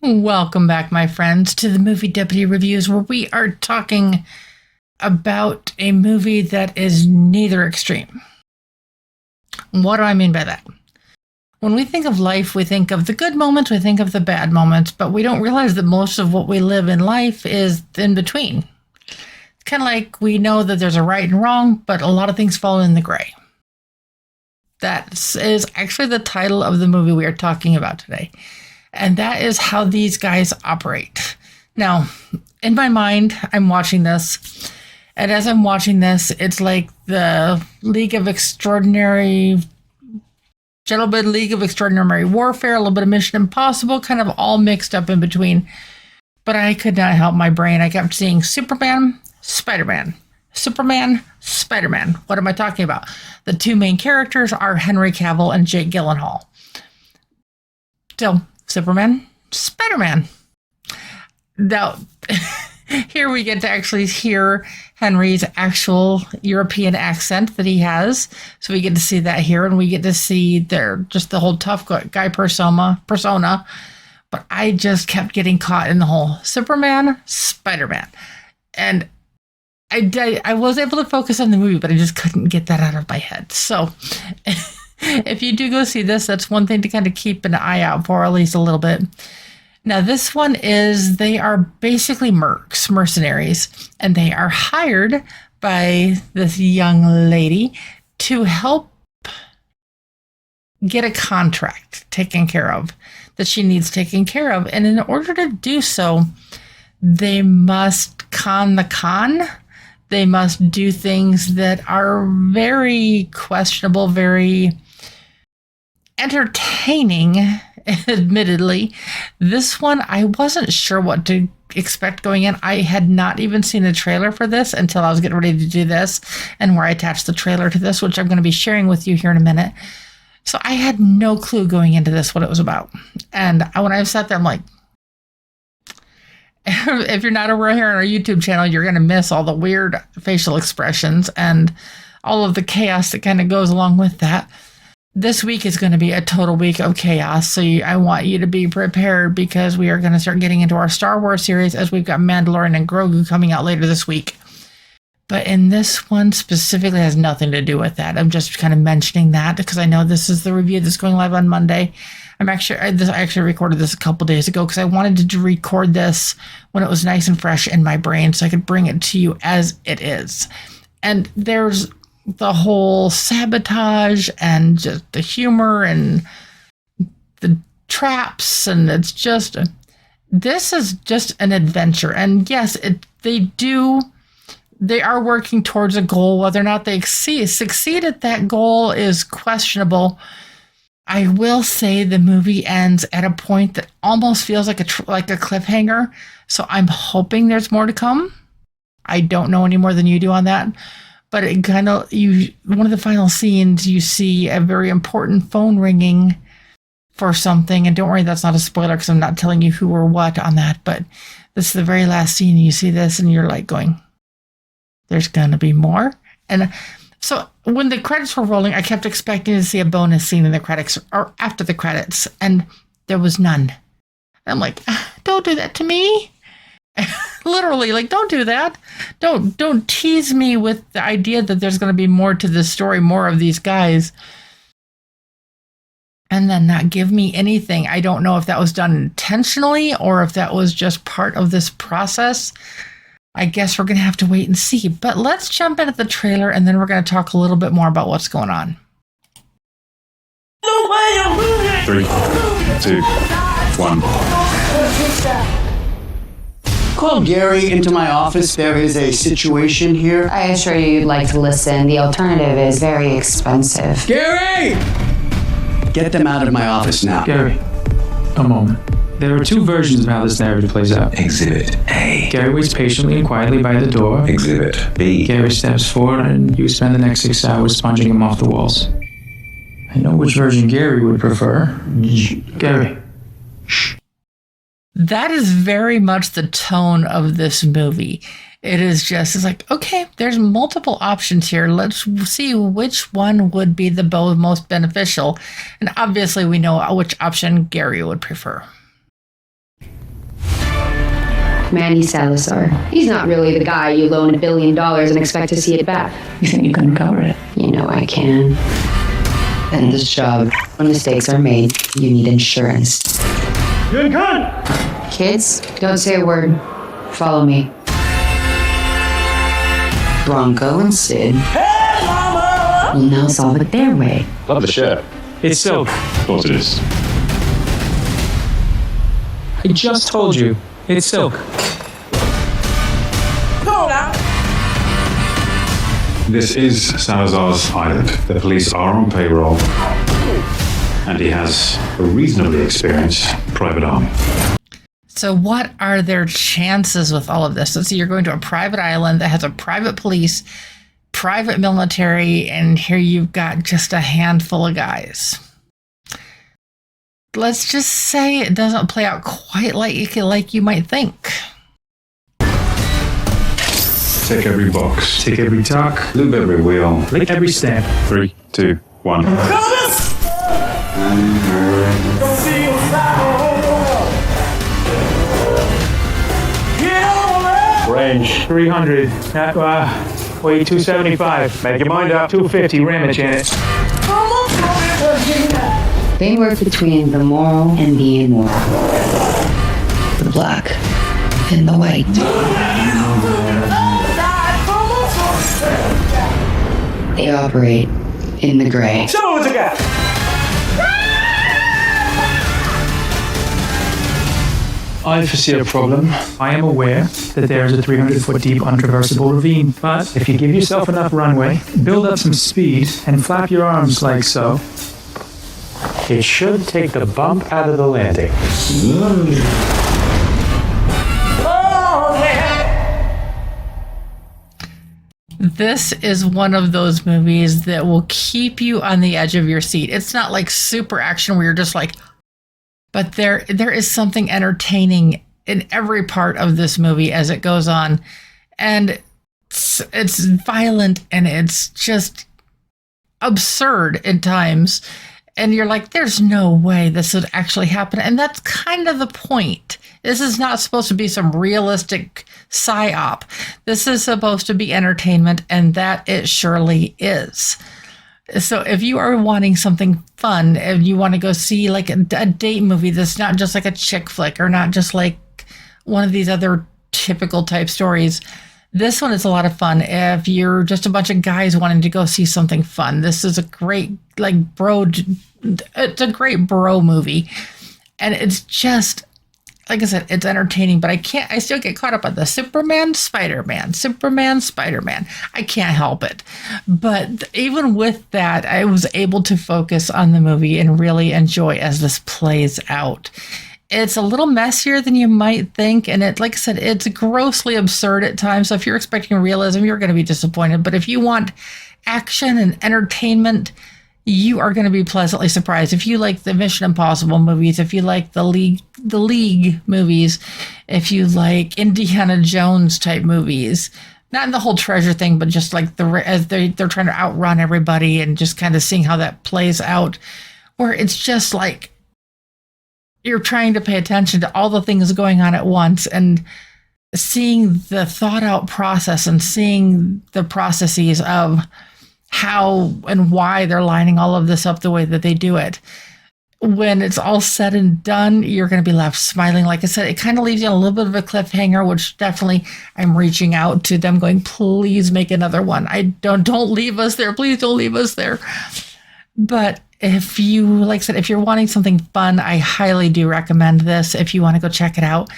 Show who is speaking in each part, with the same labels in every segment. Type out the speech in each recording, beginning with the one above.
Speaker 1: Welcome back, my friends, to the Movie Deputy Reviews, where we are talking about a movie that is neither extreme. What do I mean by that? When we think of life, we think of the good moments, we think of the bad moments, but we don't realize that most of what we live in life is in between. It's kind of like we know that there's a right and wrong, but a lot of things fall in the gray. That is actually the title of the movie we are talking about today. And that is how these guys operate. Now, in my mind, I'm watching this. And as I'm watching this, it's like the League of Extraordinary Warfare, a little bit of Mission Impossible, kind of all mixed up in between. But I could not help my brain. I kept seeing Superman, Spider-Man. Superman, Spider-Man. What am I talking about? The two main characters are Henry Cavill and Jake Gyllenhaal. So, Superman, Spider-Man. Now, here we get to actually hear Henry's actual European accent that he has. So we get to see that here, and we get to see just the whole tough guy persona. But I just kept getting caught in the whole Superman, Spider-Man. And I was able to focus on the movie, but I just couldn't get that out of my head. So if you do go see this, that's one thing to kind of keep an eye out for, at least a little bit. Now, this one they are basically mercenaries, and they are hired by this young lady to help get a contract taken care of that she needs taken care of. And in order to do so, they must con the con. They must do things that are very questionable, very entertaining, admittedly. This one, I wasn't sure what to expect going in. I had not even seen the trailer for this until I was getting ready to do this, and where I attached the trailer to this, which I'm going to be sharing with you here in a minute. So I had no clue going into this what it was about. And when I sat there, I'm like, if you're not over here on our YouTube channel, you're going to miss all the weird facial expressions and all of the chaos that kind of goes along with that. This week is going to be a total week of chaos, so I want you to be prepared, because we are going to start getting into our Star Wars series, as we've got Mandalorian and Grogu coming out later this week. But in this one specifically has nothing to do with that. I'm just kind of mentioning that because I know this is the review that's going live on Monday. I actually recorded this a couple days ago because I wanted to record this when it was nice and fresh in my brain so I could bring it to you as it is. And there's the whole sabotage and just the humor and the traps, and this is just an adventure. And yes, they are working towards a goal. Whether or not they succeed at that goal is questionable. I will say the movie ends at a point that almost feels like a cliffhanger. So I'm hoping there's more to come. I don't know any more than you do on that. But it one of the final scenes, you see a very important phone ringing for something. And don't worry, that's not a spoiler because I'm not telling you who or what on that. But this is the very last scene. You see this and you're like going, there's going to be more. And so when the credits were rolling, I kept expecting to see a bonus scene in the credits or after the credits, and there was none. I'm like, don't do that to me. Literally, like, don't do that. Don't tease me with the idea that there's going to be more to this story, more of these guys, and then not give me anything. I don't know if that was done intentionally or if that was just part of this process. I guess we're going to have to wait and see. But let's jump into the trailer, and then we're going to talk a little bit more about what's going on.
Speaker 2: 3, 2, 1.
Speaker 3: Call Gary into my office. There is a situation here.
Speaker 4: I assure you you'd like to listen. The alternative is very expensive.
Speaker 3: Gary! Get them out of my office now.
Speaker 5: Gary, a moment. There are two versions of how this narrative plays out.
Speaker 2: Exhibit A.
Speaker 5: Gary waits patiently and quietly by the door.
Speaker 2: Exhibit B.
Speaker 5: Gary steps forward and you spend the next 6 hours sponging him off the walls. I know which version Gary would prefer. Gary. Shh.
Speaker 1: That is very much the tone of this movie. It's like, okay, there's multiple options here. Let's see which one would be the most beneficial. And obviously we know which option Gary would prefer.
Speaker 4: Manny Salazar. He's not really the guy you loan $1 billion and expect to see it back.
Speaker 5: You think you can recover it?
Speaker 4: You know I can. And this job, when mistakes are made, you need insurance.
Speaker 5: Good gun!
Speaker 4: Kids, don't say a word. Follow me. Bronco and Sid will now solve it their way.
Speaker 2: Love the shirt.
Speaker 5: It's silk.
Speaker 2: Of course it is.
Speaker 5: I just told you. It's silk.
Speaker 2: This is Salazar's island. The police are on payroll. And he has a reasonably experienced private army.
Speaker 1: So what are their chances with all of this? So you're going to a private island that has a private police, private military, and here you've got just a handful of guys. Let's just say it doesn't play out quite like you might think.
Speaker 2: Tick every box.
Speaker 5: Tick every tuck.
Speaker 2: Loop every wheel.
Speaker 5: Lick every stamp.
Speaker 2: 3, 2, 1.
Speaker 5: Range 300. Weight 275. Make your mind up. 250. Ram it, Janet.
Speaker 4: They work between the moral and the immoral. The black and the white. They operate in the gray.
Speaker 5: I foresee a problem. I am aware that there is a 300-foot deep untraversable ravine, but if you give yourself enough runway, build up some speed, and flap your arms like so, it should take the bump out of the landing.
Speaker 1: This is one of those movies that will keep you on the edge of your seat. It's not like super action where you're just like, but there is something entertaining in every part of this movie as it goes on. And it's violent and it's just absurd at times. And you're like, there's no way this would actually happen. And that's kind of the point. This is not supposed to be some realistic psyop. This is supposed to be entertainment, and that it surely is. So if you are wanting something fun and you want to go see like a date movie that's not just like a chick flick or not just like one of these other typical type stories, this one is a lot of fun. If you're just a bunch of guys wanting to go see something fun, this is a great it's a great bro movie. And it's just, like I said, it's entertaining, but I still get caught up on the Superman, Spider-Man. I can't help it. But even with that, I was able to focus on the movie and really enjoy as this plays out. It's a little messier than you might think. And like I said, it's grossly absurd at times. So if you're expecting realism, you're going to be disappointed. But if you want action and entertainment, you are going to be pleasantly surprised. If you like the Mission Impossible movies, if you like the League movies, if you like Indiana Jones type movies, not in the whole treasure thing, but just like as they're trying to outrun everybody and just kind of seeing how that plays out, where it's just like you're trying to pay attention to all the things going on at once and seeing the thought out process and seeing the processes of how and why they're lining all of this up the way that they do it. When it's all said and done, you're going to be left smiling. Like I said, it kind of leaves you on a little bit of a cliffhanger, which definitely I'm reaching out to them going, please make another one. Don't leave us there. Please don't leave us there. But if you, like I said, if you're wanting something fun, I highly do recommend this. If you want to go check it out,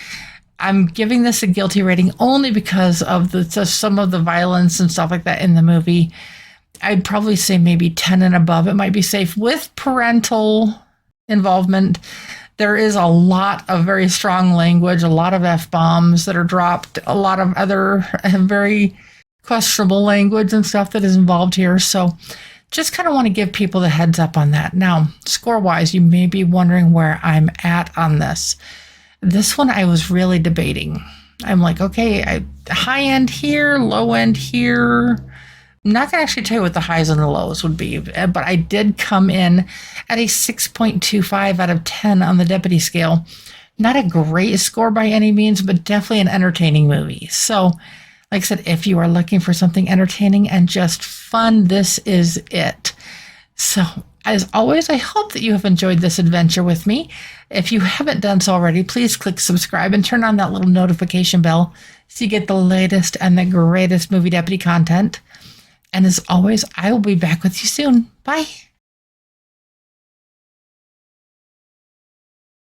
Speaker 1: I'm giving this a guilty rating only because of some of the violence and stuff like that in the movie. I'd probably say maybe 10 and above. It might be safe with parental involvement. There is a lot of very strong language, a lot of F-bombs that are dropped, a lot of other very questionable language and stuff that is involved here. So just kind of want to give people the heads up on that. Now, score-wise, you may be wondering where I'm at on this. This one I was really debating. I'm like, okay, high end here, low end here. I'm not going to actually tell you what the highs and the lows would be, but I did come in at a 6.25 out of 10 on the deputy scale. Not a great score by any means, but definitely an entertaining movie. So, like I said, if you are looking for something entertaining and just fun, this is it. So, as always, I hope that you have enjoyed this adventure with me. If you haven't done so already, please click subscribe and turn on that little notification bell so you get the latest and the greatest Movie Deputy content. And as always, I will be back with you soon. Bye.